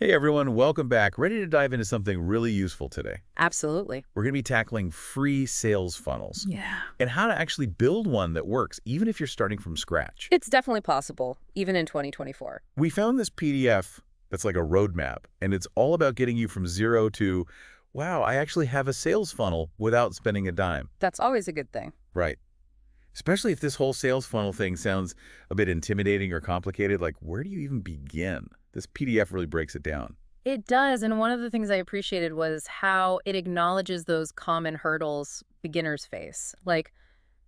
Hey everyone, welcome back. Ready to dive into something really useful today. Absolutely. We're going to be tackling free sales funnels Yeah. and how to actually build one that works, even if you're starting from scratch. It's definitely possible, even in 2024. We found this PDF that's like a roadmap, and it's all about getting you from zero to, wow, I actually have a sales funnel without spending a dime. That's always a good thing. Right. Especially if this whole sales funnel thing sounds a bit intimidating or complicated, like where do you even begin? This PDF really breaks it down. It does, and one of the things I appreciated was how it acknowledges those common hurdles beginners face. Like,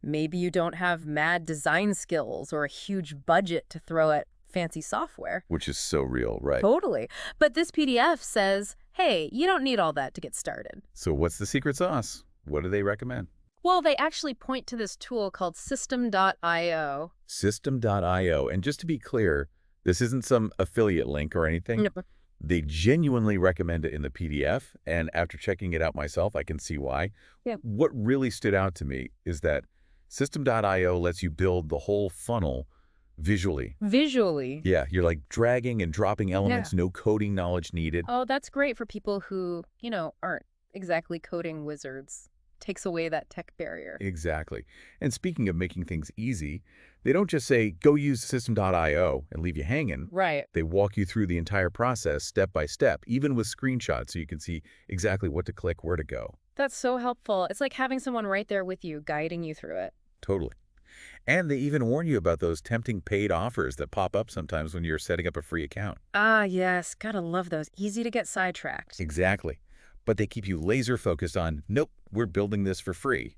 maybe you don't have mad design skills or a huge budget to throw at fancy software. Which is so real, right? Totally. But this PDF says, hey, you don't need all that to get started. So what's the secret sauce? What do they recommend? Well, they actually point to this tool called System.io. System.io. And just to be clear, this isn't some affiliate link or anything. Nope. They genuinely recommend it in the PDF, and after checking it out myself, I can see why. Yeah. What really stood out to me is that System.io lets you build the whole funnel visually. Visually. Yeah, you're like dragging and dropping elements, no coding knowledge needed. Oh, that's great for people who, aren't exactly coding wizards. Takes away that tech barrier. Exactly. And speaking of making things easy, they don't just say, go use System.io and leave you hanging. Right. They walk you through the entire process step by step, even with screenshots so you can see exactly what to click, where to go. That's so helpful. It's like having someone right there with you, guiding you through it. Totally. And they even warn you about those tempting paid offers that pop up sometimes when you're setting up a free account. Ah, yes. Gotta love those. Easy to get sidetracked. Exactly. But they keep you laser focused on, nope, we're building this for free.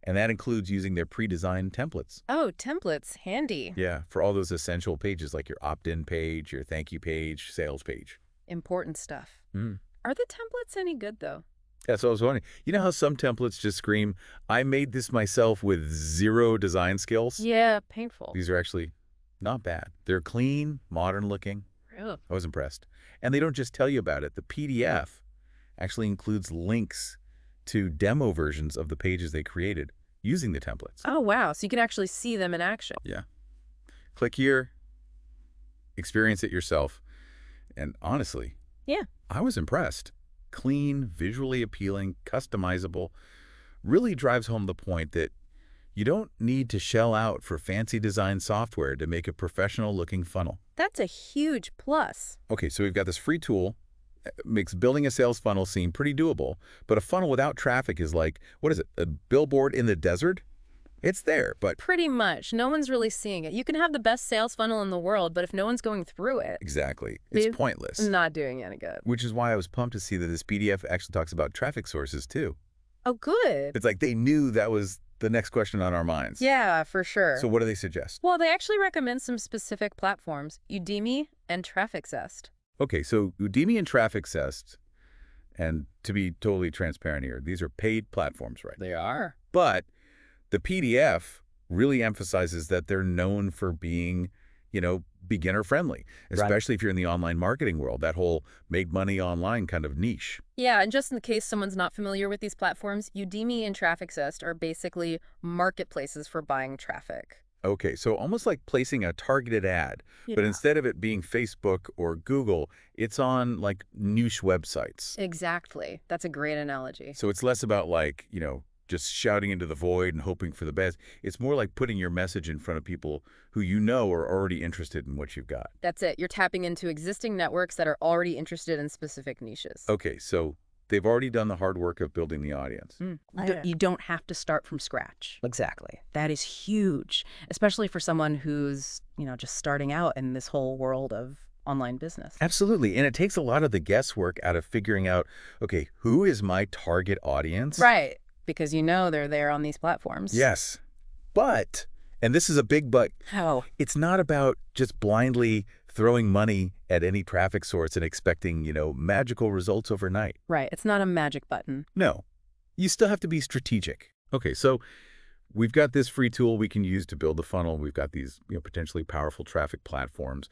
And that includes using their pre-designed templates. Oh, templates. Handy. Yeah, for all those essential pages like your opt-in page, your thank you page, sales page. Important stuff. Mm. Are the templates any good, though? Yeah, so I was wondering, you know how some templates just scream, I made this myself with zero design skills? Yeah, painful. These are actually not bad. They're clean, modern looking. Really? I was impressed. And they don't just tell you about it. The PDF actually includes links to demo versions of the pages they created using the templates. Oh, wow. So you can actually see them in action. Yeah. Click here, experience it yourself. And honestly, Yeah. I was impressed. Clean, visually appealing, customizable, really drives home the point that you don't need to shell out for fancy design software to make a professional-looking funnel. That's a huge plus. Okay, so we've got this free tool. Makes building a sales funnel seem pretty doable, but a funnel without traffic is like, what is it, a billboard in the desert? It's there, but... Pretty much. No one's really seeing it. You can have the best sales funnel in the world, but if no one's going through it, Exactly. It's pointless. not doing any good. Which is why I was pumped to see that this PDF actually talks about traffic sources, too. Oh, good. It's like they knew that was the next question on our minds. Yeah, for sure. So what do they suggest? Well, they actually recommend some specific platforms, Udemy and TrafficZest. Okay, so Udemy and TrafficZest, and to be totally transparent here, these are paid platforms, right? They are. But the PDF really emphasizes that they're known for being, beginner-friendly, especially if you're in the online marketing world, that whole make money online kind of niche. Yeah, and just in case someone's not familiar with these platforms, Udemy and TrafficZest are basically marketplaces for buying traffic. Okay, so almost like placing a targeted ad, but Yeah. instead of it being Facebook or Google, it's on like niche websites. Exactly. That's a great analogy. So it's less about like, just shouting into the void and hoping for the best. It's more like putting your message in front of people who you know are already interested in what you've got. That's it. You're tapping into existing networks that are already interested in specific niches. Okay, so they've already done the hard work of building the audience. You don't have to start from scratch. Exactly. That is huge, especially for someone who's, just starting out in this whole world of online business. Absolutely, and it takes a lot of the guesswork out of figuring out, okay, who is my target audience? Right, because they're there on these platforms. Yes, but, and this is a big but, How? it's not about just blindly throwing money at any traffic source and expecting, magical results overnight. Right, it's not a magic button. No, you still have to be strategic. Okay, so we've got this free tool we can use to build the funnel. We've got these potentially powerful traffic platforms.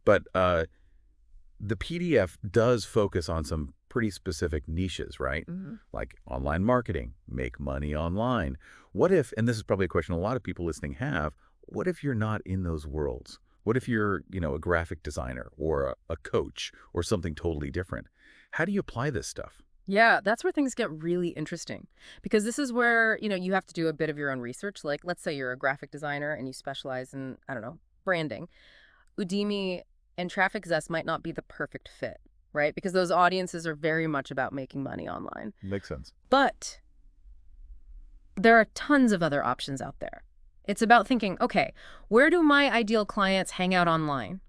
But the PDF does focus on some pretty specific niches, right? Like online marketing, make money online. What if, and this is probably a question a lot of people listening have, what if you're not in those worlds? What if you're, a graphic designer or a coach or something totally different? How do you apply this stuff? Yeah, that's where things get really interesting because this is where, you have to do a bit of your own research. Like, let's say you're a graphic designer and you specialize in, I don't know, branding. Udemy and Traffic Zest might not be the perfect fit, right? Because those audiences are very much about making money online. Makes sense. But there are tons of other options out there. It's about thinking, okay, where do my ideal clients hang out online?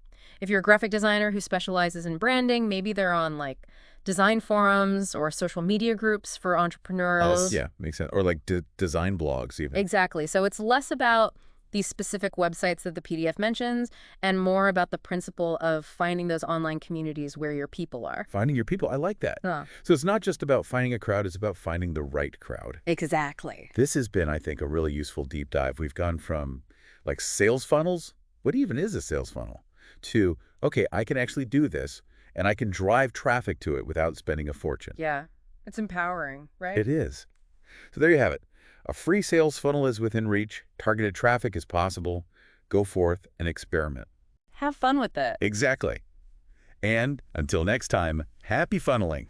If you're a graphic designer who specializes in branding, maybe they're on like design forums or social media groups for entrepreneurs. Yeah, makes sense. Or like design blogs even. Exactly. So it's less about these specific websites that the PDF mentions and more about the principle of finding those online communities where your people are. Finding your people. I like that. Huh. So it's not just about finding a crowd, it's about finding the right crowd. Exactly. This has been, I think, a really useful deep dive. We've gone from like sales funnels, what even is a sales funnel, to, okay, I can actually do this and I can drive traffic to it without spending a fortune. Yeah. It's empowering, right? It is. So there you have it. A free sales funnel is within reach. Targeted traffic is possible. Go forth and experiment. Have fun with it. Exactly. And until next time, happy funneling.